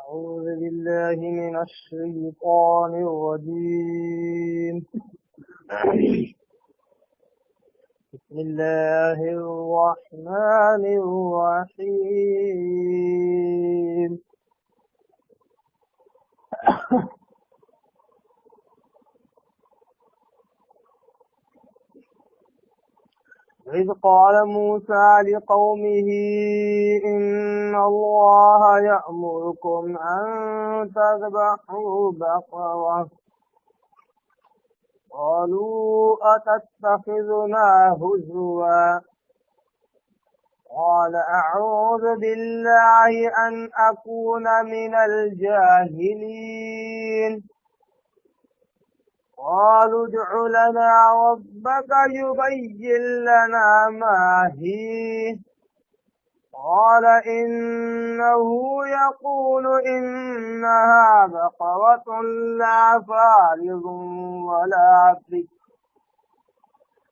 أعوذ بالله من الشيطان الرجيم. بسم الله الرحمن الرحيم. وإذ قال موسى لقومه إن الله يأمركم أن تذبحوا بقرة قالوا أتتخذنا هزوا قال أعوذ بالله أن أكون من الجاهلين قالوا ادع لنا ربك يبين لنا ما هي قال إنه يقول إنها بقرة لا فارض ولا بكر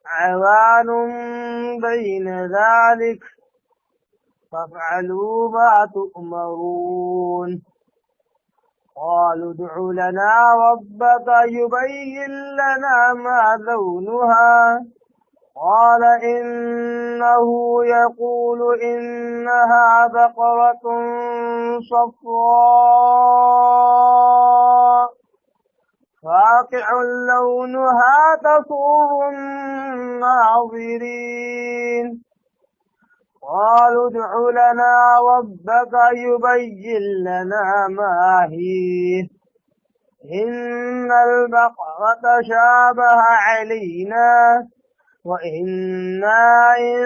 عوان بين ذلك فافعلوا ما تؤمرون قالوا ادع لنا ربك يبين لنا ما لونها قال إنه يقول إنها بقرة صفراء فاقع لونها تسر الناظرين قالوا ادع لنا ربك يبين لنا ما هي إن البقرة شابه علينا وإنا إن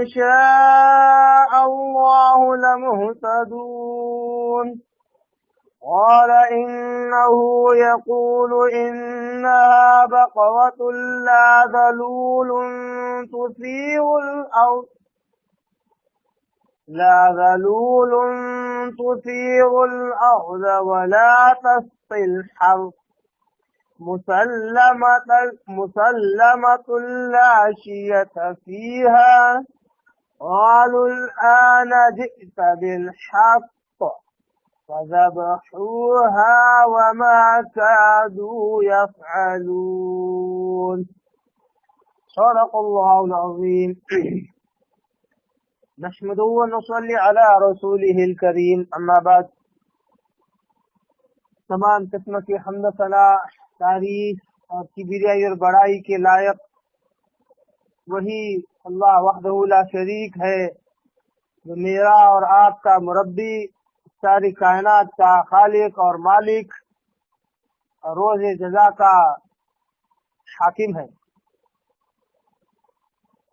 شاء الله لمهتدون قال إنه يقول إنها بقرة لا ذلول تثير الأرض ولا تسقي الحرث مسلمة لا شية فيها قالوا الآن جئت بالحق فذبحوها وما كادوا يفعلون. صدق الله العظيم. نحمده ونصلي على رسوله الكريم اما بعد. تمام قسم کی حمد و ثنا تعریف اور کبریائی اور بڑائی کے لائق وہی اللہ وحدہ لا شریک ہے جو میرا اور آپ کا مربی، ساری کائنات کا خالق اور مالک اور روز جزا کا حاکم ہے۔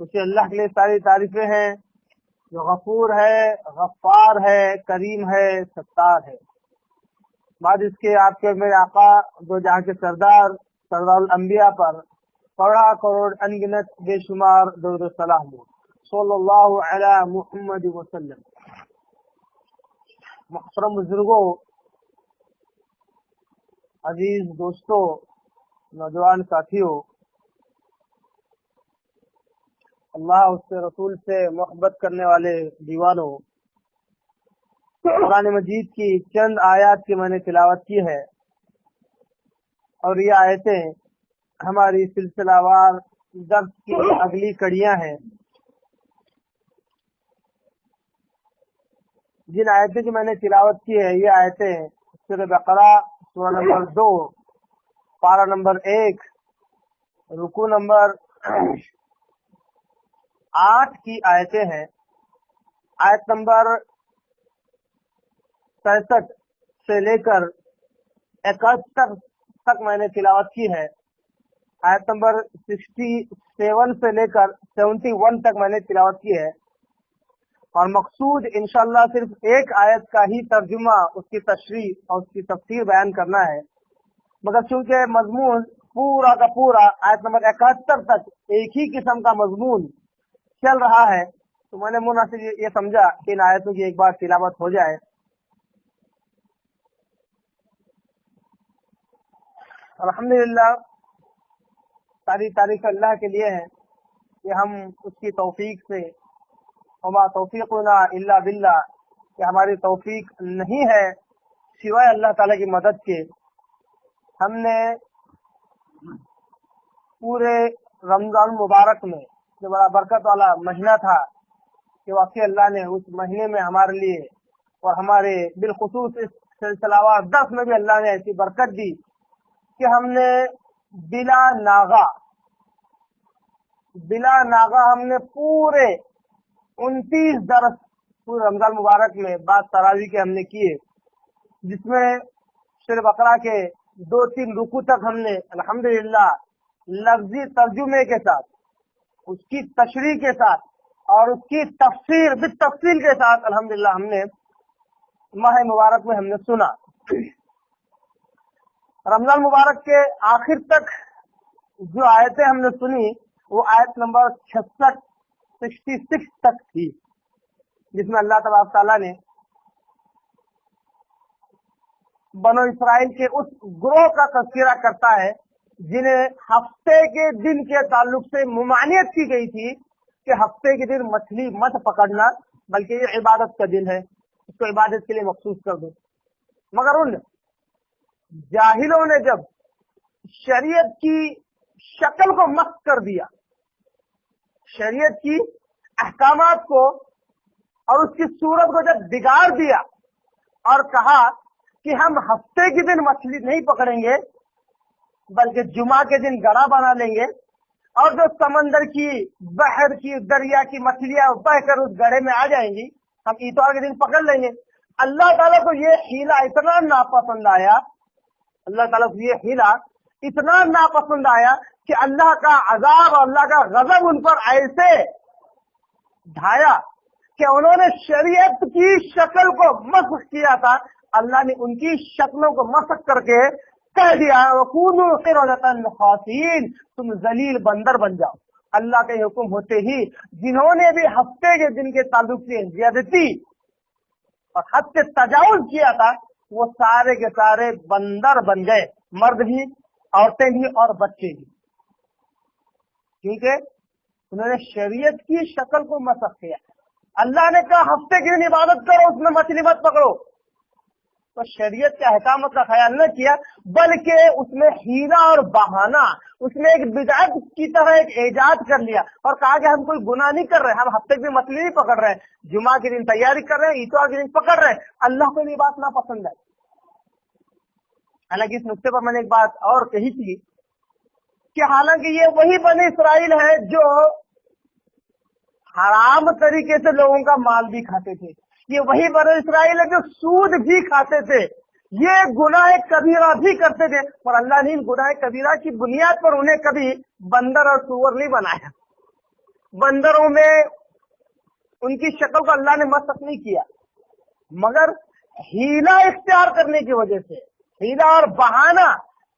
اسے اللہ کے لیے ساری تعریفیں ہیں جو غفور ہے، غفار ہے، کریم ہے، ستار ہے۔ بعد اس کے آپ کے میرے آقا دو جہاں کے سردار الانبیاء پر کروڑا کروڑ انگنت بے شمار درود و سلام صلی اللہ علی محمد وسلم۔ محترم بزرگوں، عزیز دوستوں، نوجوان ساتھیوں، اللہ اس کے رسول سے محبت کرنے والے دیوانوں، قرآن مجید کی چند آیات کی میں نے تلاوت کی ہے اور یہ آیتیں ہماری سلسلہ وار درس کی اگلی کڑیاں ہیں۔ جن آیتیں کی میں نے تلاوت کی ہے یہ آیتیں سورہ بقرہ سورہ نمبر 2 پارہ نمبر 1 رکوع نمبر 8 کی آیتیں ہیں۔ آیت نمبر 65 سے لے کر 71 تک میں نے تلاوت کی ہے۔ آیت نمبر 67 سے لے کر 71 تک میں نے تلاوت کی ہے، اور مقصود انشاءاللہ صرف ایک آیت کا ہی ترجمہ، اس کی تشریح اور اس کی تفسیر بیان کرنا ہے، مگر چونکہ مضمون پورا کا پورا آیت نمبر 71 تک ایک ہی قسم کا مضمون چل رہا ہے تو میں نے مناسب یہ سمجھا کہ ان آیتوں کی ایک بار تلاوت ہو جائے۔ الحمدللہ ساری تعریف اللہ کے لیے ہے کہ ہم اس کی توفیق سے، وما توفیقنا الا باللہ، کہ ہماری توفیق نہیں ہے سوائے اللہ تعالیٰ کی مدد کے ہم نے پورے رمضان مبارک میں جو بڑا برکت والا مہینہ تھا کہ واقعی اللہ نے اس مہینے میں ہمارے لیے اور ہمارے بالخصوص اس سلسلہ وار درس میں بھی اللہ نے ایسی برکت دی کہ ہم نے بلا ناغا ہم نے پورے 29 درس پورے رمضان مبارک میں بعد تراویح کے ہم نے کیے، جس میں سورہ بقرہ کے 2-3 رکوع تک ہم نے الحمدللہ لفظی ترجمے کے ساتھ، اس کی تشریح کے ساتھ اور اس کی تفسیر بالتفصیل کے ساتھ الحمدللہ ہم نے ماہ مبارک میں ہم نے سنا۔ رمضان مبارک کے آخر تک جو آیتیں ہم نے سنی وہ آیت نمبر 66 تک تھی، جس میں اللہ تبارک تعالیٰ نے بنو اسرائیل کے اس گروہ کا تذکرہ کرتا ہے جنہیں ہفتے کے دن کے تعلق سے ممانعت کی گئی تھی کہ ہفتے کے دن مچھلی مت پکڑنا، بلکہ یہ عبادت کا دن ہے، اس کو عبادت کے لیے مخصوص کر دو۔ مگر ان جاہلوں نے جب شریعت کی شکل کو مسخ کر دیا، شریعت کی احکامات کو اور اس کی صورت کو جب بگاڑ دیا اور کہا کہ ہم ہفتے کے دن مچھلی نہیں پکڑیں گے بلکہ جمعہ کے دن گڑا بنا لیں گے، اور جو سمندر کی بحر کی دریا کی مچھلیاں بہ کر اس گڑھے میں آ جائیں گی ہم اتوار کے دن پکڑ لیں گے۔ اللہ تعالیٰ کو یہ حیلہ اتنا ناپسند آیا، اللہ تعالیٰ کو یہ حیلہ اتنا ناپسند آیا کہ اللہ کا عذاب اور اللہ کا غضب ان پر ایسے ڈھایا کہ انہوں نے شریعت کی شکل کو مسخ کیا تھا، اللہ نے ان کی شکلوں کو مسخ کر کے کہہ دیا وَكُونُوا قِرَدَةً خَاسِئِينَ، تم ذلیل بندر بن جاؤ۔ اللہ کے حکم ہوتے ہی جنہوں نے بھی ہفتے کے دن کے تعلق سے زیادتی اور حد سے تجاوز کیا تھا وہ سارے کے سارے بندر بن گئے، مرد بھی، عورتیں بھی اور بچے بھی، کیونکہ انہوں نے شریعت کی شکل کو مسخ کیا۔ اللہ نے کہا ہفتے کے دن عبادت کرو، اس میں مچھلی مت پکڑو، تو شریعت کے احکامات کا خیال نہ کیا بلکہ اس میں ہیلا اور بہانہ، اس میں ایک بدعت کی طرح ایک ایجاد کر لیا اور کہا کہ ہم کوئی گناہ نہیں کر رہے، ہم ہفتے کے دن مچھلی نہیں پکڑ رہے ہیں، جمعہ کے دن تیاری کر رہے ہیں، اتوار کے دن پکڑ رہے ہیں۔ اللہ کو یہ بات ناپسند ہے۔ حالانکہ اس نقطے پر میں نے ایک بات اور کہی تھی کہ حالانکہ یہ وہی بنی اسرائیل ہے جو حرام طریقے سے لوگوں کا مال بھی کھاتے تھے، یہ وہی بنی اسرائیل ہے جو سود بھی کھاتے تھے، یہ گناہ کبیرہ بھی کرتے تھے، اور اللہ نے ان گناہ کبیرہ کی بنیاد پر انہیں کبھی بندر اور سور نہیں بنایا۔ بندروں میں ان کی شکل کو اللہ نے مسخ نہیں کیا، مگر ہیلا اختیار کرنے کی وجہ سے، ہیلا اور بہانہ،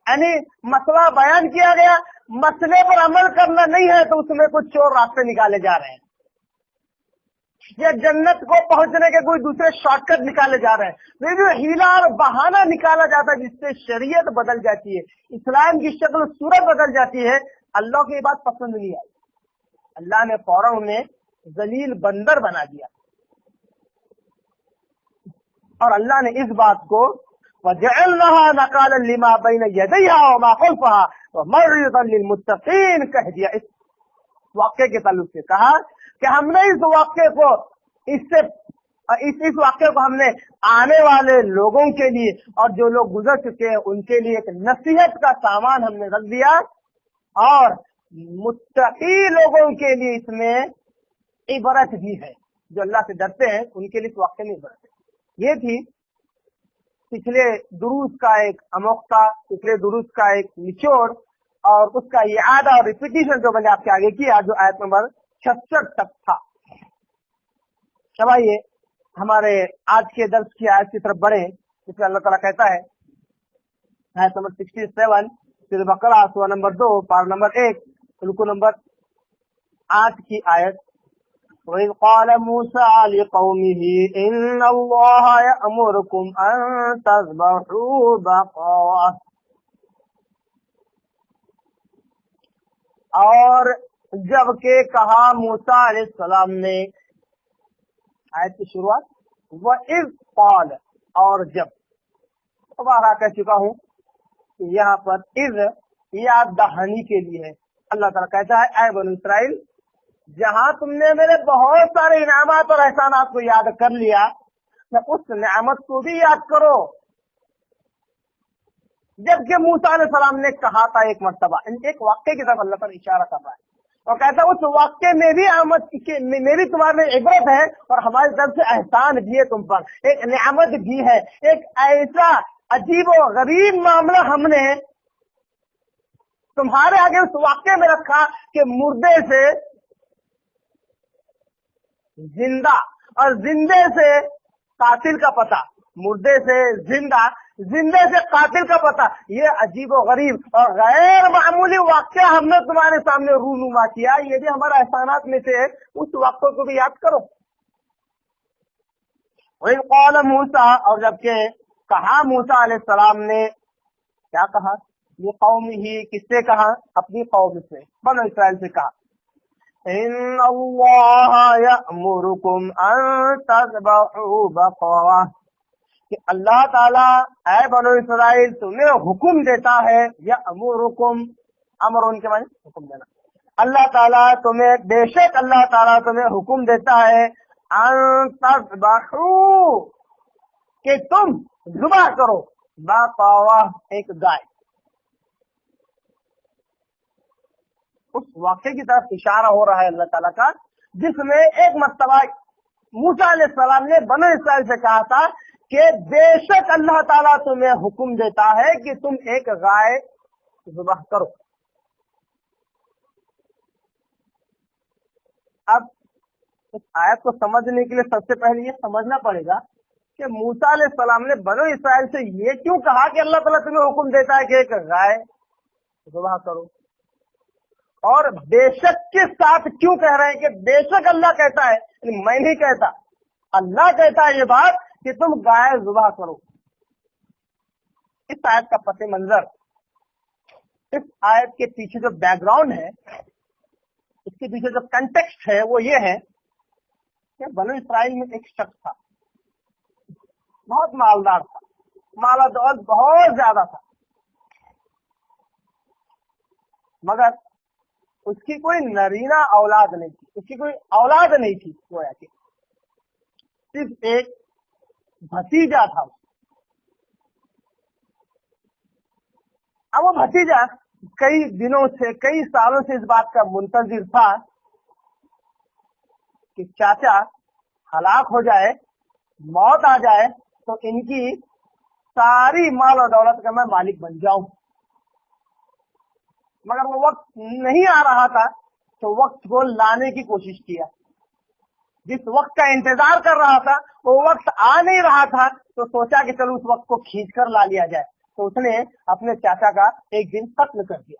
یعنی مسئلہ بیان کیا گیا، مسئلے پر عمل کرنا نہیں ہے تو اس میں کچھ چور راستے نکالے جا رہے ہیں، یا جنت کو پہنچنے کے کوئی دوسرے شارٹ کٹ نکالے جا رہے ہیں، جو ہیلا اور بہانہ نکالا جاتا ہے جس سے شریعت بدل جاتی ہے، اسلام کی شکل و صورت بدل جاتی ہے، اللہ کو یہ بات پسند نہیں آئی۔ اللہ نے فوراً انہیں ذلیل بندر بنا دیا، اور اللہ نے اس بات کو وَجَعَلْنَهَا نَكَالًا لِمَا بَيْنَ يَدَيْهَا وَمَا خَلْفَهَا وَمَوْعِظًا لِلْمُتَّقِينَ کہہ دیا۔ اس واقعے کے تعلق سے کہا کہ ہم نے اس واقعے کو اس واقعے کو ہم نے آنے والے لوگوں کے لیے اور جو لوگ گزر چکے ہیں ان کے لیے ایک نصیحت کا سامان ہم نے رکھ دیا، اور متقی لوگوں کے لیے اس میں عبرت بھی ہے، جو اللہ سے ڈرتے ہیں ان کے لیے اس واقعے میں عبرت ہے۔ یہ تھی پچھلے دروس کا ایک اموختہ، پچھلے دروس کا ایک نچوڑ اور اس کا اعادہ اور ریپیٹیشن جو میں نے آپ کے آگے کیا، جو آیت نمبر 66 تک تھا۔ آئیے ہمارے آج کے درس کی آیت کی طرف بڑھیں، جس میں اللہ تعالیٰ کہتا ہے آیت نمبر 67 سورہ بقرہ سورہ نمبر 2 پارہ نمبر 1 رکوع نمبر 8 کی آیت، وَإِذْ قَالَ مُوسَىٰ لِقَوْمِهِ إِنَّ اللَّهَ يَأْمُرُكُمْ أَن تَذْبَحُوا بَقَرَةً، اور جب کہ کہا موسیٰ علیہ السلام نے، آیت کی شروعات وَإِذْ قَالَ، اور جب، दोबारा कह चुका हूँ यहाँ पर इज याद दहानी के लिए है। अल्लाह ताला कहता है ऐ बनी इसराइल, जहाँ तुमने मेरे बहुत सारे इनामात और एहसानात को याद कर लिया, तो उस नेमत को भी याद करो। जबकि मूसा अलैहिस्सलाम ने कहा था एक मर्तबा, एक वाक्य की तरफ अल्लाह ताला इशारा कर रहा है और कहता है उस वाक्य में भी मेरी तुम्हारे इबरत है और हमारी तरफ से एहसान भी है तुम पर, एक नेमत भी है। एक ऐसा अजीब और गरीब मामला हमने तुम्हारे आगे उस वाक्य में रखा कि मुर्दे से जिंदा और जिंदे से कातिल का पता, मुर्दे से जिंदा, जिंदे से कातिल का पता। ये अजीब और गरीब और गैर मामूली वाक्य हमने तुम्हारे सामने रूनुमा किया, ये भी हमारा एहसानात में से है। उस वाक्य को भी याद करो। वही कौल मूसा, और जबकि कहा मूसा अलैहिस्सलाम ने, क्या कहा, ये कौम ही, किससे कहा, अपनी कौम से, बनो इस्राइल से कहा, इन्नल्लाह यअमुरुकुम अन तज़बहू बक़रा, कि अल्लाह ताला ऐ बनो इस्राइल तुम्हें हुक्म देता है, यअमुरुकुम, अमर उनके माने हुक्म देना, अल्लाह ताला तुम्हें, बेशक अल्लाह ताला तुम्हें हुक्म देता है, अन तज़बहू, कि तुम ज़ुबह करो, बक़रा, एक गाय। उस वाक्य की तरफ इशारा हो रहा है अल्लाह ताला का, जिसमें एक मर्तबा मूसा अलैहिस्सलाम ने बनो इस्राइल से कहा था कि बेशक अल्लाह ताला तुम्हें हुक्म देता है कि तुम एक गाय ज़ुबह करो। अब इस आयत को समझने के लिए सबसे पहले ये समझना पड़ेगा कि मूसा अलैहिस्सलाम ने बनो इस्राइल से ये क्यों कहा कि अल्लाह ताला तुम्हें हुक्म देता है कि एक गाय ज़ुबह करो, और बेशक के साथ क्यों कह रहे हैं कि बेशक अल्लाह कहता है, मैं नहीं कहता, अल्लाह कहता है ये बात कि तुम गाय ज़ुबह करो। इस आयत का पते मंजर, इस आयत के पीछे जो बैकग्राउंड है, इसके पीछे जो कंटेक्स्ट है वो ये है कि बनो इस्राइल में एक शख्स था, बहुत मालदार था, माला दौलत बहुत ज्यादा था, मगर उसकी कोई नरीना औलाद नहीं थी, उसकी कोई औलाद नहीं थी, गोया कि सिर्फ एक भतीजा था। अब वो भतीजा कई दिनों से, कई सालों से इस बात का मुंतजिर था कि चाचा हलाक हो जाए, मौत आ जाए, तो इनकी सारी माल और दौलत का मैं मालिक बन जाऊं। मगर वो वक्त नहीं आ रहा था, तो वक्त को लाने की कोशिश किया। जिस वक्त का इंतजार कर रहा था वो वक्त आ नहीं रहा था, तो सोचा कि चलो उस वक्त को खींच कर ला लिया जाए। तो उसने अपने चाचा का एक दिन कत्ल कर दिया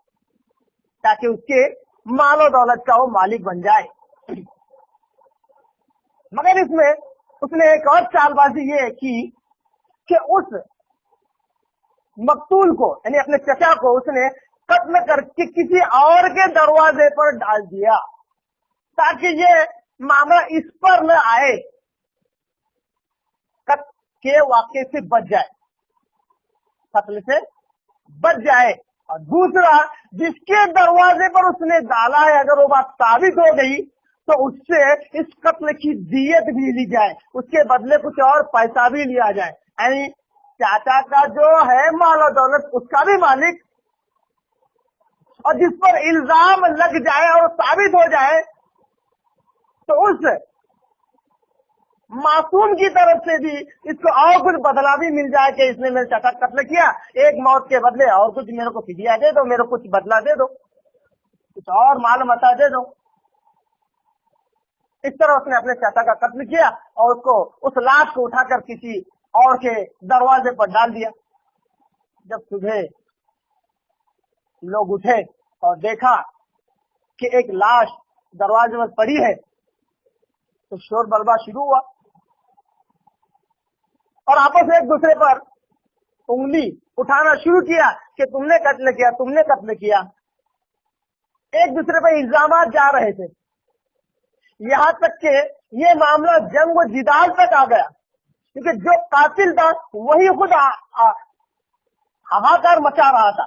ताकि उसके मालो दौलत का वो मालिक बन जाए। मगर इसमें उसने एक और चालबाजी ये की कि उस मकतूल को, यानी अपने चचा को, उसने कत्ल करके किसी और के दरवाजे पर डाल दिया ताकि ये मामला इस पर न आए, कत्ल के वाक़े से बच जाए, कत्ल से बच जाए। और दूसरा, जिसके दरवाजे पर उसने डाला है, अगर वो बात साबित हो गई तो उससे इस कत्ल की दियत भी ली जाए, उसके बदले कुछ और पैसा भी लिया जाए। यानी चाचा का जो है माल दौलत उसका भी मालिक, और जिस पर इल्जाम लग जाए और साबित हो जाए तो उस मासूम की तरफ से भी इसको और कुछ बदला भी मिल जाए कि इसने मेरे चाचा कत्ल किया, एक मौत के बदले और कुछ मेरे को फिदिया दे दो, मेरे को कुछ बदला दे दो, कुछ और माल मता दे दो। इस तरह उसने अपने चाचा का कत्ल किया और उसको, उस लाश को उठाकर किसी और के दरवाजे पर डाल दिया। जब सुबह लोग उठे और देखा कि एक लाश दरवाजे पर पड़ी है तो शोर बलबा शुरू हुआ और आपस में एक दूसरे पर उंगली उठाना शुरू किया कि तुमने कत्ल किया, तुमने कत्ल किया। एक दूसरे पर इल्जामात जा रहे थे, यहाँ तक कि ये मामला जंग व जिदाल तक आ गया, क्योंकि जो कातिल था वही खुद हाहाकार मचा रहा था,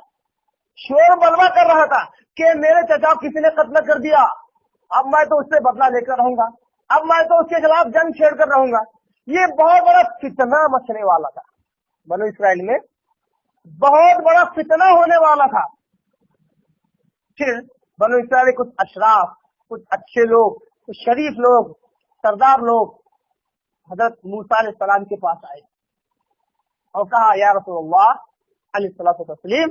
शोर बलवा कर रहा था कि मेरे चचा को किसी ने कत्ल कर दिया, अब मैं तो उससे बदला लेकर रहूंगा, अब मैं तो उसके खिलाफ जंग छेड़ कर रहूंगा। ये बहुत बड़ा फितना मचने वाला था, बनो इसराइल में बहुत बड़ा फितना होने वाला था। फिर बनो इसराइल कुछ अशराफ, कुछ अच्छे लोग, कुछ शरीफ लोग, सरदार लोग हजरत मूसा अलैहिस्सलाम के पास आए और कहा, या रसूलल्लाह अलैहिस्सलातु तस्लीम,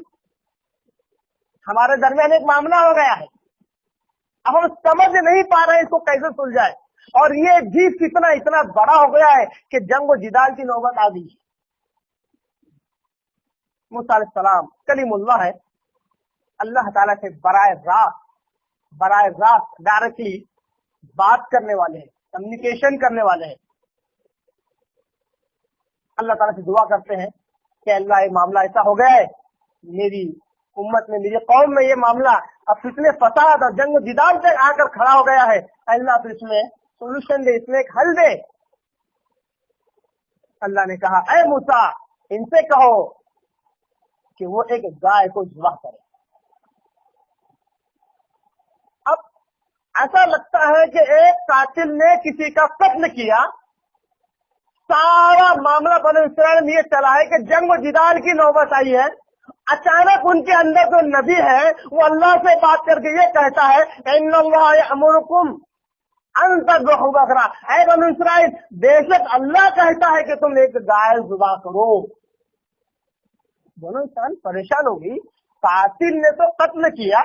हमारे दरमियान एक मामला हो गया है, अब हम समझ नहीं पा रहे हैं इसको कैसे सुलझाए, और ये भी फितना इतना बड़ा हो गया है कि जंग और जिदाल की नौबत आ गई। मूसा अलैहिस्सलाम कलीमुल्लाह है, अल्लाह ताला से बराए रास्त डायरेक्टली बात करने वाले हैं, कम्युनिकेशन करने वाले हैं। अल्लाह ताला से दुआ करते हैं कि अल्लाह ये मामला ऐसा हो गया है, मेरी उम्मत में, मेरी कौम में ये मामला अब फितने फसाद और जंग जिदाल तक आकर खड़ा हो गया है, अल्लाह तो इसमें सोल्यूशन दे, इसमें एक हल दे। अल्लाह ने कहा, ऐ मूसा, इनसे कहो कि वो एक गाय को ज़िबा करे। अब ऐसा लगता है कि एक कातिल ने किसी का कत्ल किया, सारा मामला बनो इसराइल में ये चला है कि जंग और जिदाल की नौबत आई है। अचानक उनके अंदर जो नबी है वो अल्लाह से बात करके ये कहता है, इन्नल्लाह यअमुरुकुम अन तज़बहू बकरा, ऐ बनो इसराइल, बेशक अल्लाह कहता है कि तुम एक गाय ज़िबा करो। बनो इसराइल परेशान हो गई, कातिल ने तो कत्ल किया,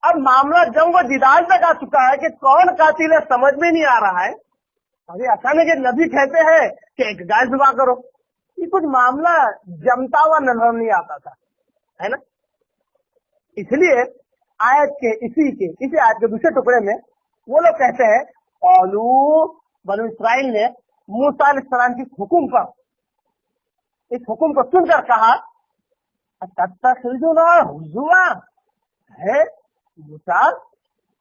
अब मामला जंग और जिदाल तक आ चुका है कि कौन कातिल है समझ में नहीं आ रहा है। अभी अचानक ये नबी कहते हैं कि एक गाय ज़िबा करो, ये कुछ मामला जमता हुआ नजर नहीं आता था, है ना। इसलिए आयत के इसी आयत के दूसरे टुकड़े में वो लोग कहते हैं, औलू बनो इसराइल ने मूसा अलैहिस्सलाम की हुक्म पर, इस हुक्म को सुनकर कहा, अतत्तखिज़ुना हुज़ुआ, है मूसा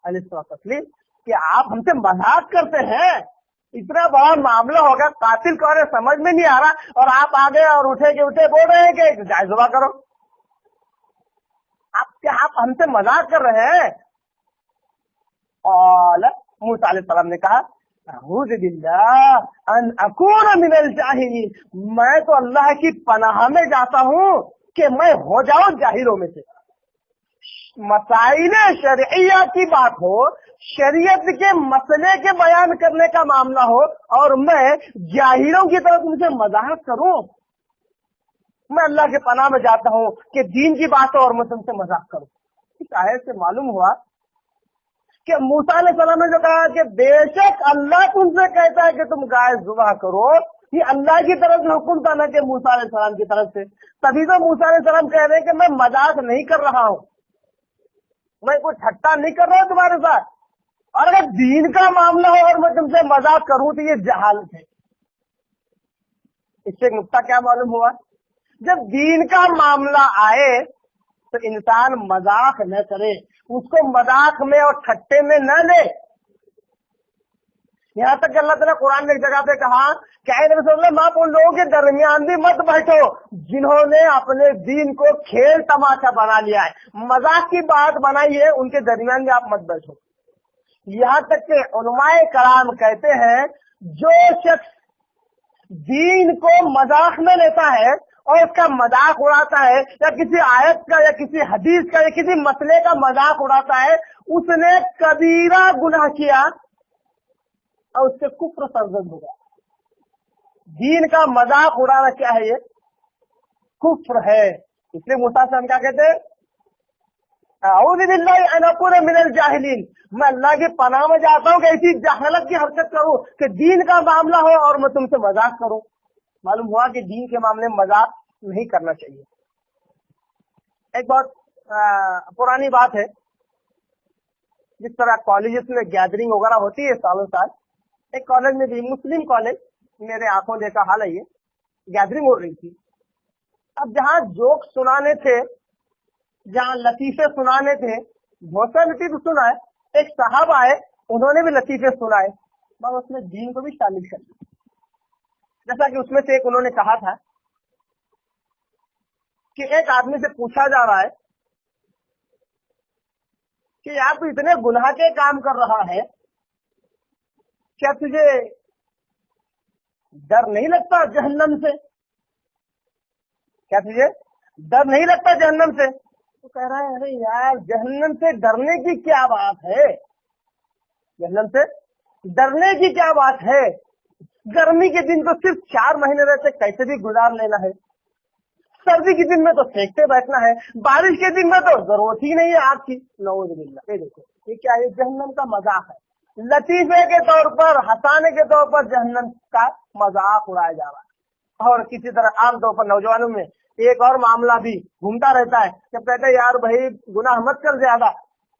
अलैहिस्सलाम कि आप हमसे मजाक करते हैं, इतना बड़ा मामला होगा, कातिल कौन है समझ में नहीं आ रहा, और आप आ गए और उठे के उठे बोल रहे हैं कि गाय ज़िबा करो। आप हमसे मजाक कर रहे हैं। और मूसा अलैहिस्सलाम ने कहा, अऊज़ु बिल्लाह अन अकून मिनल जाहिलीन, मैं तो अल्लाह की पनाह में जाता हूँ कि मैं हो जाऊं जाहिलों में से। मसाइले शरइया की बात हो, शरीयत के मसले के बयान करने का मामला हो, और मैं जाहिलों की तरफ तुमसे मजाक करूं, मैं अल्लाह के पनाह में जाता हूं कि दीन की बात हो और मैं तुमसे मजाक करूं। इस आयत से मालूम हुआ कि मूसा अलैहिस्सलाम ने जो कहा कि बेशक अल्लाह तुमसे कहता है कि तुम गाय ज़िबा करो, ये अल्लाह की तरफ से हुक्म था ना कि मूसा अलैहिस्सलाम की तरफ से। तभी तो मूसा अलैहिस्सलाम कह रहे हैं कि मैं मजाक नहीं कर रहा हूं, मैं कोई ठट्टा नहीं कर रहा हूं तुम्हारे साथ, और अगर दीन का मामला हो और मैं तुमसे मजाक करूं तो ये जहालत है। इससे एक नुक्ता क्या मालूम हुआ, जब दीन का मामला आए तो इंसान मजाक न करे, उसको मजाक में और ठट्टे में न ले। यहाँ तक अल्लाह ताला कुरान में एक जगह पे कहा कि आप उन लोगों के दरमियान भी मत बैठो जिन्होंने अपने दीन को खेल तमाशा बना लिया है, मजाक की बात बनाई है, उनके दरमियान भी आप मत बैठो। यहाँ तक के उलमाए कराम कहते हैं, जो शख्स दीन को मजाक में लेता है और उसका मजाक उड़ाता है, या किसी आयत का या किसी हदीस का या किसी मसले का मजाक उड़ाता है, उसने कबीरा गुनाह किया और उससे कुफ्र सरजद हो गया। दीन का मजाक उड़ाना क्या है, ये कुफ्र है। इसलिए मूसा से हम क्या कहते हैं, अऊज़ु बिल्लाहि अन अकून मिनल जाहिलीन, मैं अल्लाह के पनाह में जाता हूँ कि ऐसी जहालत की हरकत करूं कि दीन का मामला हो और मैं तुमसे मजाक करूं। मालूम हुआ कि दीन के मामले में मजाक नहीं करना चाहिए। एक बहुत पुरानी बात है, जिस तरह कॉलेजेस में गैदरिंग वगैरह होती है सालों साल, एक कॉलेज में भी, मुस्लिम कॉलेज, मेरे आंखों देखा हाल है, ये गैदरिंग हो रही थी। अब जहाँ जोक सुनाने थे, जहाँ लतीफे सुनाने थे, बहुत सारे लतीफे सुनाए, एक साहब आए, उन्होंने भी लतीफे सुनाए, मगर उसमें दीन को भी शामिल कर दिया। जैसा कि उसमें से एक उन्होंने कहा था कि एक आदमी से पूछा जा रहा है कि यार तू इतने गुनाह के काम कर रहा है, क्या तुझे डर नहीं लगता जहन्नम से? क्या तुझे डर नहीं लगता जहन्नम से? तो कह रहा है अरे यार जहन्नम से डरने की क्या बात है, जहन्नम से डरने की क्या बात है, गर्मी के दिन तो सिर्फ 4 महीने रहते, कैसे भी गुजार लेना है, सर्दी के दिन में तो सेकते बैठना है, बारिश के दिन में तो जरूरत ही नहीं है आग की। नऊज़ुबिल्लाह। ये देखो ये क्या है, जहन्नम का मजाक है, लतीफे के तौर पर, हंसाने के तौर पर जहन्नम का मजाक उड़ाया जा रहा है। और किसी तरह आमतौर पर नौजवानों में एक और मामला भी घूमता रहता है, जब कहते हैं यार भाई गुनाह मत कर ज्यादा,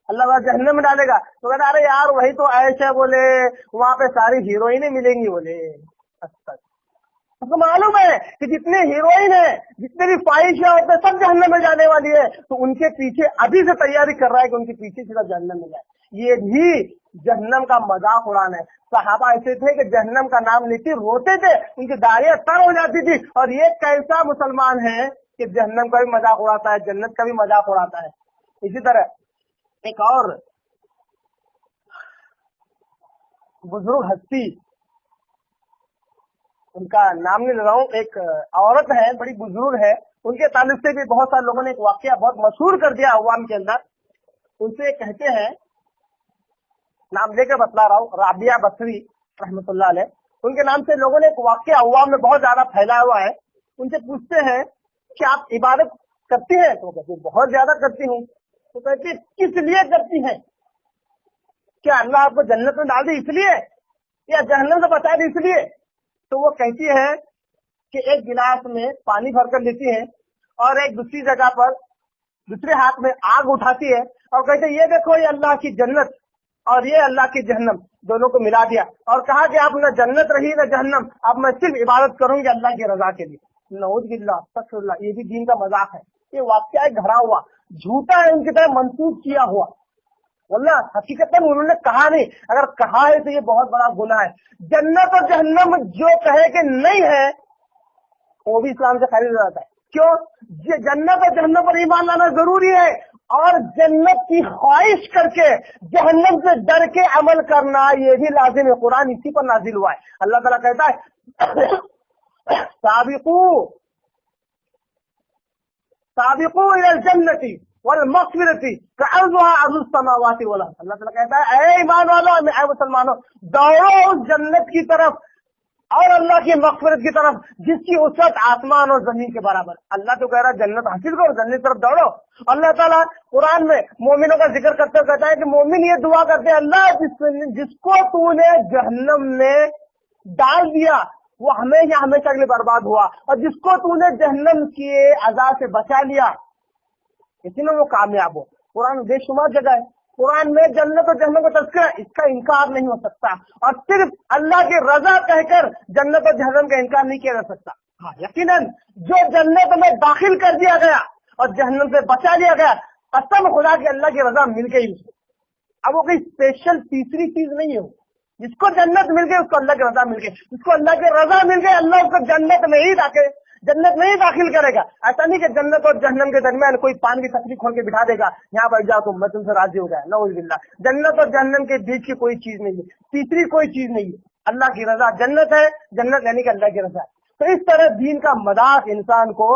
अल्लाह ताला जहन्नम में डालेगा, तो कहता अरे यार वही तो ऐसे बोले वहां पे सारी हीरोइनें मिलेंगी बोले। अच्छा तो मालूम है कि जितने हीरोइन है, जितने भी ख्वाहिशें होते हैं, सब जहन्नम में जाने वाली है, तो उनके पीछे अभी से तैयारी कर रहा है कि उनके पीछे सीधा जहन्नम में जाए। ये भी जहन्नम का मजाक उड़ाना है। सहाबा ऐसे थे कि जहन्नम का नाम लेते रोते थे, उनकी दाढ़ियां तर हो जाती थी। और ये कैसा मुसलमान है कि जहन्नम का भी मजाक उड़ाता है, जन्नत का भी मजाक उड़ाता है। इसी तरह एक और बुजुर्ग हस्ती, उनका नाम नहीं ले रहा हूँ, एक औरत है, बड़ी बुजुर्ग है, उनके ताल्लुक से भी बहुत सारे लोगों ने एक वाकया बहुत मशहूर कर दिया अवाम के अंदर। उनसे कहते हैं, नाम लेकर बतला रहा हूँ, राबिया बसरी रहमतुल्लाह अलैह, उनके नाम से लोगों ने एक वाकया अवाम में बहुत ज्यादा फैला हुआ है। उनसे पूछते हैं कि आप इबादत करती हैं? तो कहते बहुत ज्यादा करती हूँ। तो कहते किस लिए करती हैं? क्या अल्लाह आपको जन्नत में डाल दी इसलिए, या जहन्नम से बचा दी इसलिए? तो वो कहती है कि एक गिलास में पानी भरकर लेती है और एक दूसरी जगह पर दूसरे हाथ में आग उठाती है और कहते ये देखो ये अल्लाह की जन्नत और ये अल्लाह की जहन्नम, दोनों को मिला दिया और कहा कि आप न जन्नत रही न जहन्नम, अब मैं सिर्फ इबादत करूंगी अल्लाह की रजा के लिए। नऊज़ुबिल्लाह, अस्तगफिरुल्लाह, ये भी दीन का मजाक है। ये वाकया घड़ा हुआ झूठा है, उनकी तरह मंसूब किया हुआ, वल्लाह हकीकत में उन्होंने कहा नहीं, अगर कहा है तो ये बहुत बड़ा गुनाह है। जन्नत और जहन्नम जो कहे कि नहीं है वो भी इस्लाम से खारिज हो जाता है। क्यों? ये जन्नत और जहन्नम पर ईमान लाना जरूरी है और जन्नत की ख्वाहिश करके जहन्नम से डर के अमल करना ये भी लाजिम है। कुरान इसी पर नाजिल हुआ है। अल्लाह ताला कहता है साबिकू साबिकू इलल जन्नती वल मग़फ़िरती कअर्ज़ुहा अर्ज़ुस समावाति वल अर्ज़। अल्लाह ताला कहता है ऐ ईमान वालों, ऐ मुसलमानों, दौड़ो उस जन्नत की तरफ और अल्लाह की मग़फ़िरत की तरफ जिसकी वसअत आसमान और जमीन के बराबर। अल्लाह तो कह रहा है जन्नत हासिल करो, जन्नत की तरफ दौड़ो। अल्लाह ताला कुरान में मोमिनों का जिक्र करते हुए कहता है कि मोमिन ये दुआ करते हैं, अल्लाह जिसको तूने जहन्नम में डाल दिया वो हमेशा हमेशा के लिए बर्बाद हुआ, और जिसको तूने जहन्नम के अज़ाब से बचा लिया इसी में वो कामयाब हो। कुरान बेशुमार जगह है, कुरान में जन्नत और जहन्नम का तज़किरा, इसका इनकार नहीं हो सकता। और सिर्फ अल्लाह की रजा कहकर जन्नत और जहन्नम का इनकार नहीं किया जा सकता। हाँ यकीनन जो जन्नत में दाखिल कर दिया गया और जहन्नम से बचा लिया गया, कसम खुदा की अल्लाह की रजा मिल गई उसको। अब वो कोई स्पेशल तीसरी चीज नहीं है। जिसको जन्नत मिल गई उसको अल्लाह की रजा मिल गई, जिसको अल्लाह की रजा मिल गई अल्लाह उसको जन्नत में ही दाखिल करेगा। ऐसा नहीं कि जन्नत और जहन्नम के दरमियान कोई पान की तकलीफ खोल के बिठा देगा, यहाँ बैठ जाओ तुम, मैं तुमसे राजी हो गया। नऊज़ुबिल्लाह, जन्नत और जहन्नम के बीच की कोई चीज नहीं है, तीसरी कोई चीज नहीं है। अल्लाह की रजा जन्नत है, जन्नत यानी कि अल्लाह की रजा है। तो इस तरह दीन का मजाक इंसान को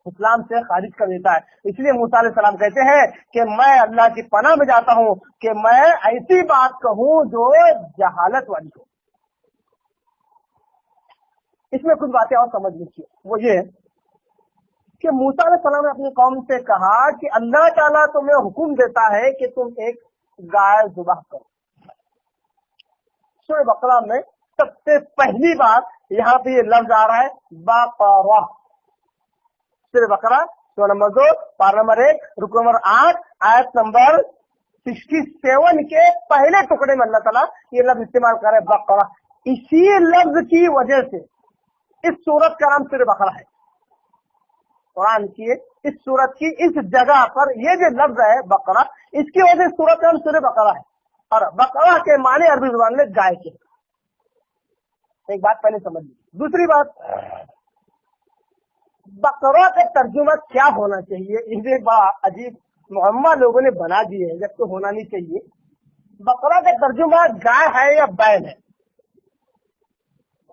इस्लाम से खारिज कर देता है। इसलिए मूसा अलैहिस्सलाम कहते हैं कि मैं अल्लाह की पनाह में जाता हूँ कि मैं ऐसी बात कहूँ जो जहालत वाली हो। इसमें कुछ बातें और समझ लीजिए, वो ये कि मूसा अलैहिस्सलाम ने अपनी कौम से कहा कि अल्लाह ताला तुम्हें हुक्म देता है कि तुम एक गाय ज़ुबह करो। सूरह बकरा में सबसे पहली बात यहाँ पे ये लफ्ज आ रहा है बकरा। सूरह बकरा सूरह नंबर 2 पारा नंबर 1 रुकू नंबर 8 आयत नंबर 67 के पहले टुकड़े में अल्लाह ताला ये लफ्ज इस्तेमाल कर रहा है बकरा। इसी लफ्ज की वजह से इस सूरत का नाम सूरह बकरा है। कुरान की इस सूरत की इस जगह पर ये जो लफ्ज है बकरा, इसकी वजह से सूरत का नाम सूरह बकरा है। और बकरा के माने अरबी जुबान में गाय के। एक बात पहले समझ लीजिए। दूसरी बात, बकरा का तर्जुमा क्या होना चाहिए, इसे बड़ा अजीब मुहम्मा लोगों ने बना दिए है, जब तो होना नहीं चाहिए। बकरा का तर्जुमा गाय है या बैल है?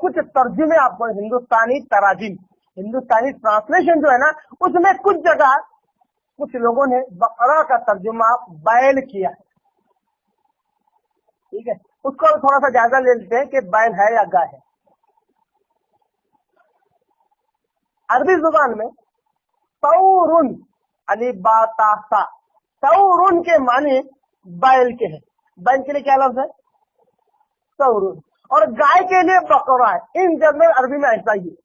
कुछ तर्जुमे आपको हिंदुस्तानी तराजिम, हिंदुस्तानी ट्रांसलेशन जो है ना, उसमें कुछ जगह कुछ लोगों ने बकरा का तर्जुमा बैल किया है। ठीक है, उसको थोड़ा सा जायजा ले लेते हैं कि बैल है या गाय है। अरबी जुबान में तौरुन अलीबातासा, तौरुन के माने बैल के हैं। बैल के लिए क्या लफ्ज है? तौरुन। और गाय के लिए बकरा है। इन जनरल अरबी में ऐसा ही।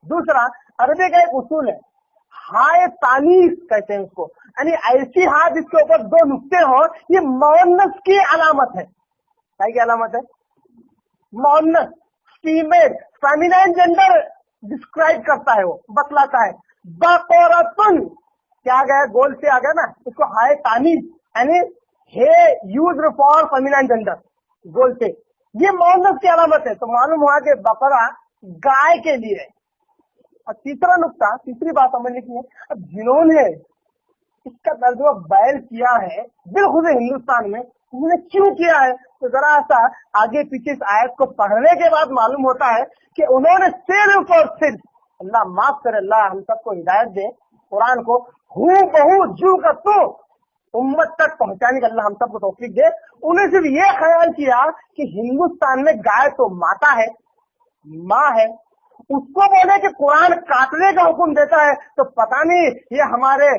दूसरा, अरबी का एक उसूल है, हाय तानीस कहते हैं उसको, यानी ऐसी हाथ जिसके ऊपर दो नुक्ते हो, ये मौनस की अलामत है। क्या की अलामत है? मौनस, फीमेल, फेमिनाइन जेंडर डिस्क्राइब करता है, वो बतलाता है। बकरतुन क्या गया, गोल से आ गया ना, इसको हाय तानीस यानी हे यूज फॉर फेमिनाइन जेंडर, गोल से, ये मौनस की अलामत है। तो मालूम हुआ कि बकरा गाय के लिए है। और तीसरा नुक्ता, तीसरी बात समझने की है, अब जिन्होंने इसका तर्जुमा बैल किया है बिल्कुल हिंदुस्तान में, उन्होंने क्यों किया है? तो जरा सा आगे पीछे इस आयत को पढ़ने के बाद मालूम होता है कि उन्होंने सिर्फ और सिर्फ, अल्लाह माफ करे, अल्लाह हम सबको हिदायत दे, कुरान को हूँ बहू जू का तो उम्मत तक पहुंचाने का अल्लाह हम सबको तौफीक दे। उन्हें सिर्फ ये ख्याल किया कि हिंदुस्तान में गाय तो माता है, माँ है, उसको बोले कि कुरान काटने का हुक्म देता है, तो पता नहीं ये हमारे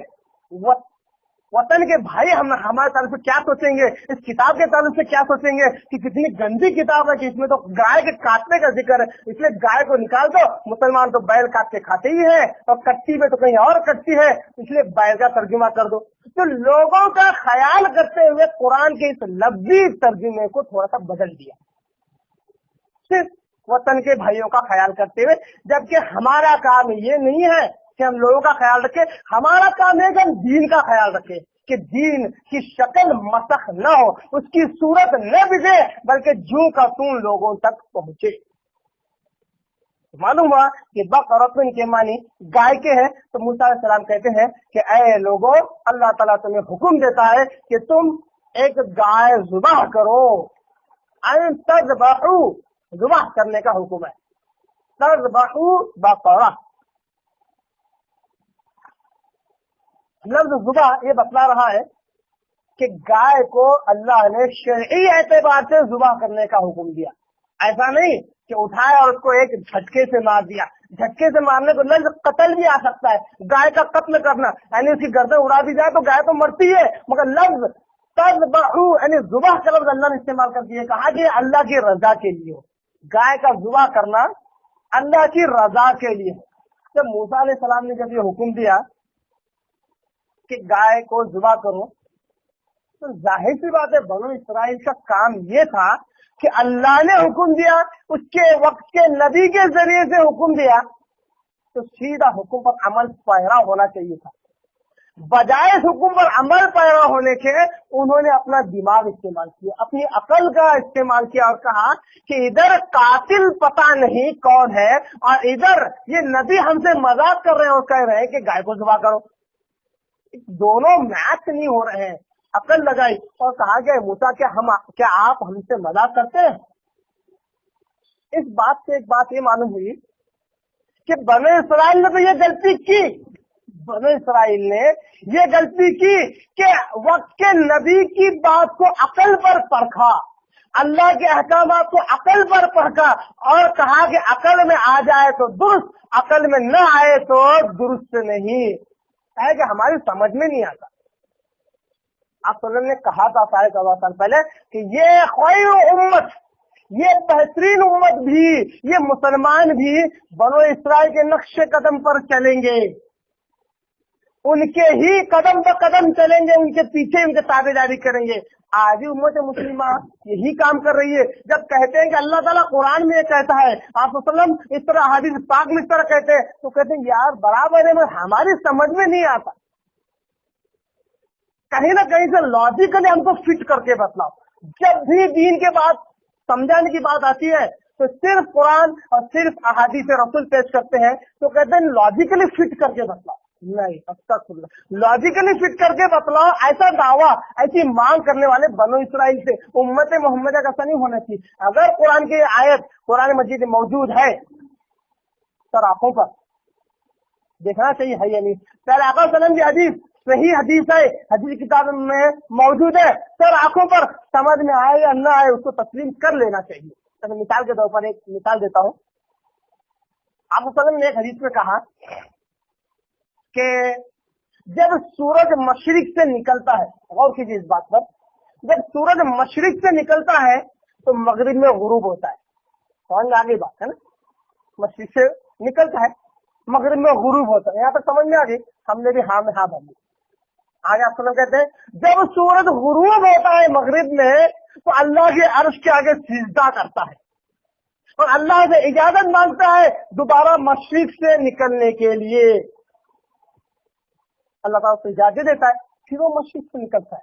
वतन के भाई हम हमारे तरफ से क्या सोचेंगे, इस किताब के तरफ से क्या सोचेंगे कि कितनी गंदी किताब है कि इसमें तो गाय के काटने का जिक्र है, इसलिए गाय को निकाल दो। मुसलमान तो बैल काट के खाते ही है, और कट्टी में तो कहीं और कट्टी है, इसलिए बैल का तर्जुमा कर दो। तो लोगों का ख्याल करते हुए कुरान के इस लफ्जी तर्जुमे को थोड़ा सा बदल दिया, सिर्फ वतन के भाइयों का ख्याल करते हुए। जबकि हमारा काम ये नहीं है कि हम लोगों का ख्याल रखें, हमारा काम है कि हम दीन का ख्याल रखें, कि दीन की शक्ल मसख न हो, उसकी सूरत न बिगड़े, बल्कि जू का तू लोगों तक पहुंचे। मालूम हुआ कि बकरतुन के मानी गाय के हैं। तो मूसा अलैहि सलाम कहते हैं कि ऐ लोगों, अल्लाह ताला तुम्हें हुक्म देता है कि तुम एक गाय ज़ुबाह करो। अन तज़बहू, ज़ुबाह करने का हुक्म है। तज़बहू बकरा, लफ्ज़ ज़ुबाह ये बतला रहा है कि गाय को अल्लाह ने शरई एतबार से ज़ुबाह करने का हुक्म दिया। ऐसा नहीं कि उठाया और उसको एक झटके से मार दिया। झटके से मारने को लफ्ज़ कत्ल भी आ सकता है, गाय का कत्ल करना, यानी उसकी गर्दन उड़ा दी जाए तो गाय तो मरती है, मगर लफ्ज़ तज़बहू यानी ज़ुबाह का लफ्ज़ अल्लाह ने इस्तेमाल कर दिया, कहा कि अल्लाह की रजा के लिए हो। गाय का ज़ुबाह करना अल्लाह की रजा के लिए। जब मूसा अलैहि सलाम ने जब ये हुक्म दिया कि गाय को ज़ुबाह करो, तो जाहिर सी बात है बनो इस्राइल का काम ये था कि अल्लाह ने हुक्म दिया, उसके वक्त के नबी के जरिए से हुक्म दिया, तो सीधा हुक्म पर अमल पैरा होना चाहिए था। बजाय इस हुक्म पर अमल पैरा होने के उन्होंने अपना दिमाग इस्तेमाल किया, अपनी अकल का इस्तेमाल किया और कहा कि इधर कातिल पता नहीं कौन है और इधर ये नबी हमसे मजाक कर रहे हैं और कह रहे हैं कि गाय को ज़ुबाह करो। दोनों मैच नहीं हो रहे हैं। अकल लगाई और कहा गया मूसा क्या आप हमसे मजाक करते हैं? इस बात से एक बात ये मालूम हुई कि बनो इस्राइल ने तो ये गलती की, बनो इस्राइल ने ये गलती की कि वक्त के नबी की बात को अकल पर परखा, अल्लाह के अहकामात को अकल पर परखा और कहा कि अकल में आ जाए तो दुरुस्त, अकल में न आए तो दुरुस्त नहीं है, कि हमारी समझ में नहीं आता। आप सल्लल्लाहु अलैहि वसल्लम ने कहा था 14.5 साल पहले कि ये खैर उम्मत, ये बेहतरीन उम्मत भी, ये मुसलमान भी बनो इस्राइल के नक्शे कदम पर चलेंगे, उनके ही कदम ब कदम चलेंगे, उनके पीछे उनके ताबेदारी करेंगे। आज उम्मत मुस्लिमा यही काम कर रही है। जब कहते हैं कि अल्लाह ताला कुरान में कहता है, आप वसल्लम इस तरह हदीस पाक में इस तरह कहते हैं, तो कहते हैं यार बराबर है, मगर हमारी समझ में नहीं आता, कहीं ना कहीं से लॉजिकली हमको फिट करके बतलाओ। जब भी दीन के बात समझाने की बात आती है तो सिर्फ कुरान और सिर्फ अहादीस रसूल पेश करते हैं तो कहते हैं लॉजिकली फिट करके बतलाओ। नहीं, अस्तगफुरुल्लाह, लॉजिकली फिट करके बतलाओ, ऐसा दावा, ऐसी मांग करने वाले बनो इसराइल से उम्मत मोहम्मद का नहीं होना चाहिए। अगर कुरान की आयत कुरान मजीद में मौजूद है सर आंखों पर देखना चाहिए, है या नहीं। सर आका सल्लम की हदीस सही हदीस है, हदीस किताब में मौजूद है, सर आंखों पर समझ में आए या न आए उसको तस्लीम कर लेना चाहिए। तो मिसाल के तौर पर एक मिसाल देता हूँ। आका सल्लम ने एक हदीस में कहा कि जब सूरज मशरिक से निकलता है, गौर कीजिए इस बात पर, जब सूरज मशरिक से निकलता है तो मगरिब में गुरूब होता है। समझ में आ गई बात है ना, मशरिक से निकलता है मगरिब में गुरूब होता है। यहाँ तक समझ में आ गई, हमने भी हाँ में हाँ भर ली। आगे आप कहते हैं जब सूरज गुरूब होता है मगरिब में तो अल्लाह के अर्श के आगे सिजदा करता है और अल्लाह से इजाजत मांगता है दोबारा मशरिक से निकलने के लिए। अल्लाह ताला उसको इजाजत देता है, फिर वो मशरिक से निकलता है।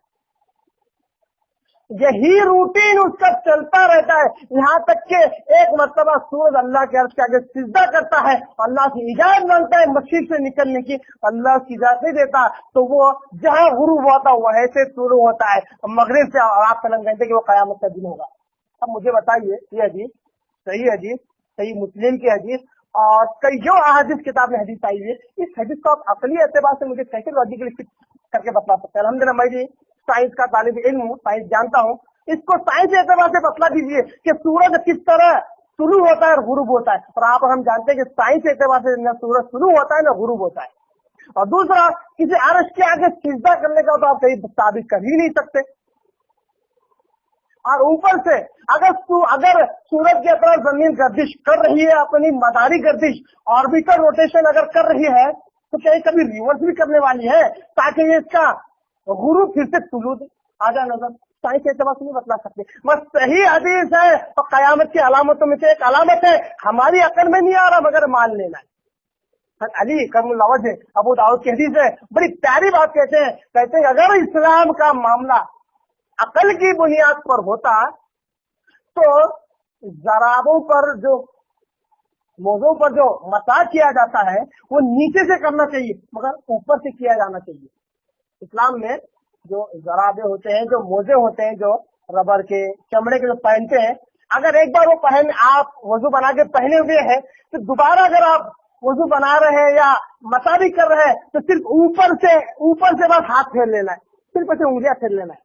यही रूटीन उसका चलता रहता है, यहाँ तक कि एक मर्तबा सूरज अल्लाह के अर्श के आगे सिजदा करता है, अल्लाह की इजाजत मांगता है मस्जिद से निकलने की, अल्लाह की इजाजत नहीं देता तो वो जहाँ गुरूब होता वहीं से शुरू होता है मगरिब से। और आप सल्लम कहते कि वो कयामत का दिन होगा। अब मुझे बताइए, ये हदीस सही मुस्लिम की हदीस और कई जो अहादीस किताब में हदीस आई है, इस हदीस को आप अकली एतबार से मुझे कैसे लॉजिकली फिट करके बता सकते हैं। अल्हम्दुलिल्लाह मैं भी साइंस का तालिब इल्म हूँ, साइंस जानता हूँ, इसको साइंस के एतबार से बतला दीजिए कि सूरज किस तरह शुरू होता है और गुरूब होता है। और आप हम जानते हैं कि साइंस के एतबार से न सूरज शुरू होता है न गुरूब होता है। और दूसरा, किसी अर्श के आगे सिजदा करने का तो आप कहीं साबित कर ही नहीं सकते। और ऊपर से अगर सूरज की तरफ जमीन गर्दिश कर रही है, अपनी मदारी गर्दिश ऑर्बिटल रोटेशन अगर कर रही है तो क्या कभी रिवर्स भी करने वाली है ताकि ये इसका गुरूब फिर से तुलू आ जाए नजर। साइंस के एतबार से नहीं बतला सकते, बस सही हदीस है और कयामत की अलामतों में से एक अलामत है, हमारी अकल में नहीं आ रहा मगर मान लेना है। अली करमुल्लाह वजह अबू दाऊद की हदीस है, बड़ी प्यारी बात कहते हैं अगर इस्लाम का मामला अकल की बुनियाद पर होता तो जराबों पर जो मौजों पर जो मसाज किया जाता है वो नीचे से करना चाहिए मगर ऊपर से किया जाना चाहिए। इस्लाम में जो जराबे होते हैं, जो मोजे होते हैं, जो रबर के चमड़े के जो पहनते हैं, अगर एक बार वो पहन आप वजू बना के पहने हुए हैं तो दोबारा अगर आप वजू बना रहे हैं या मसाज कर रहे हैं तो सिर्फ ऊपर से बस हाथ फेर लेना है, सिर्फ ऐसे उंगलियां फेर लेना है।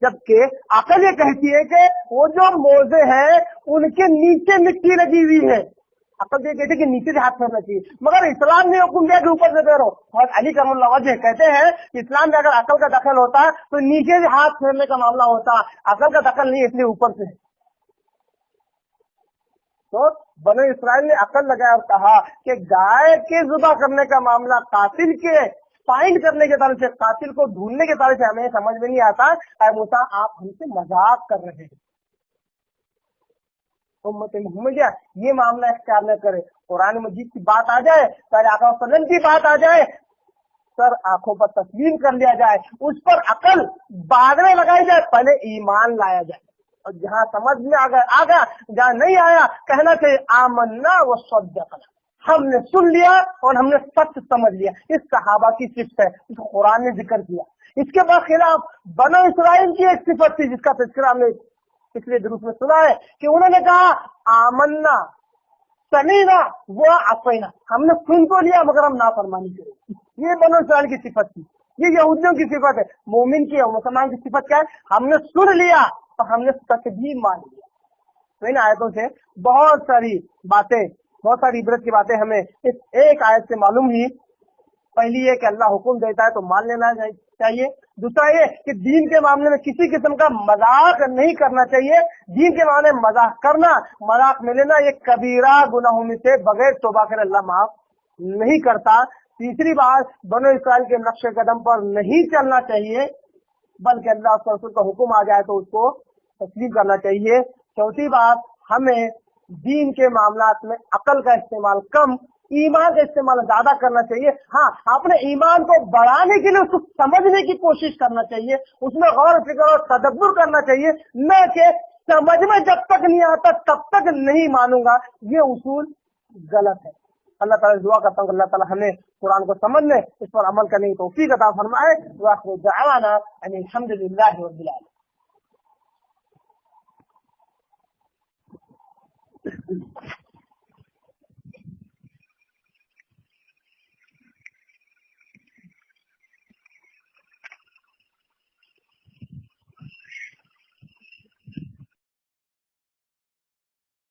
जबकि अकल ये कहती है कि वो जो मोजे हैं उनके नीचे मिट्टी लगी हुई है, अकल ये कहती है कि नीचे से हाथ फेरना चाहिए, मगर इस्लाम ने हुक्म दिया कि ऊपर से फेरो। और अली करमुल्लाह वजह कहते हैं इस्लाम में अगर अकल का दखल होता तो नीचे से हाथ फेरने का मामला होता, अकल का दखल नहीं इसलिए ऊपर से। तो बनो इस्राइल ने अकल लगाया और कहा कि गाय के जुबा करने का मामला कातिल के फाइंड करने के तरह से, कातिल को ढूंढने के तरह से हमें समझ में नहीं आता। ऐ मूसा आप हमसे मजाक कर रहे हैं, उम्मत मुहम्मदिया ये मामला इख्तियार न करे। कुरान मजीद की बात आ जाए, पहले आका सल्लम की बात आ जाए, सर आंखों पर तस्लीम कर लिया जाए, उस पर अकल बाद में लगाई जाए, पहले ईमान लाया जाए। और जहाँ समझ में आ गया, जहाँ नहीं आया कहना चाहिए आमन्ना व सद्दक़ना, हमने सुन लिया और हमने सच समझ लिया। इस सहाबा की सिफत है, इसको कुरान ने जिक्र किया। इसके बाद खिलाफ बनो इस्राइल की एक सिफत थी जिसका तज़किरा हमने पिछले दुरूस में सुना है कि उन्होंने कहा आमन्ना समीना व अतैना, हमने सुन तो लिया मगर हम नाफरमानी करें। ये बनो इस्राइल की सिफत थी, ये यहूदियों की सिफत है। मोमिन की और मुसलमान की सिफत क्या है? हमने सुन लिया और हमने सच भी मान लिया। तो इन आयतों से बहुत सारी इबरत की बातें हमें इस एक आयत से मालूम हुई। पहली ये कि अल्लाह हुक्म देता है तो मान लेना चाहिए। दूसरा ये कि दीन के मामले में किसी किस्म का मजाक नहीं करना चाहिए। दीन के मामले में मजाक में लेना ये कबीरा गुनाहों में से बगैर तौबा करे अल्लाह माफ नहीं करता। तीसरी बात, बनो इस्राइल के नक्शे कदम पर नहीं चलना चाहिए, बल्कि अल्लाह के रसूल का हुक्म आ जाए तो उसको तस्लीम करना चाहिए। चौथी बात, हमें दीन के मामलात में अकल का इस्तेमाल कम, ईमान का इस्तेमाल ज्यादा करना चाहिए। हाँ, अपने ईमान को बढ़ाने के लिए उसको समझने की कोशिश करना चाहिए, उसमें गौर फिक्र और तदब्बुर करना चाहिए, न कि समझ में जब तक नहीं आता तब तक नहीं मानूंगा, ये उसूल गलत है। अल्लाह ताला से दुआ करता हूँ कि अल्लाह ताला हमें कुरान को समझने, इस पर अमल करने की तौफीक अता फरमाए। व आखिर दअवाना अनिल हम्दुलिल्लाहि रब्बिल आलमीन।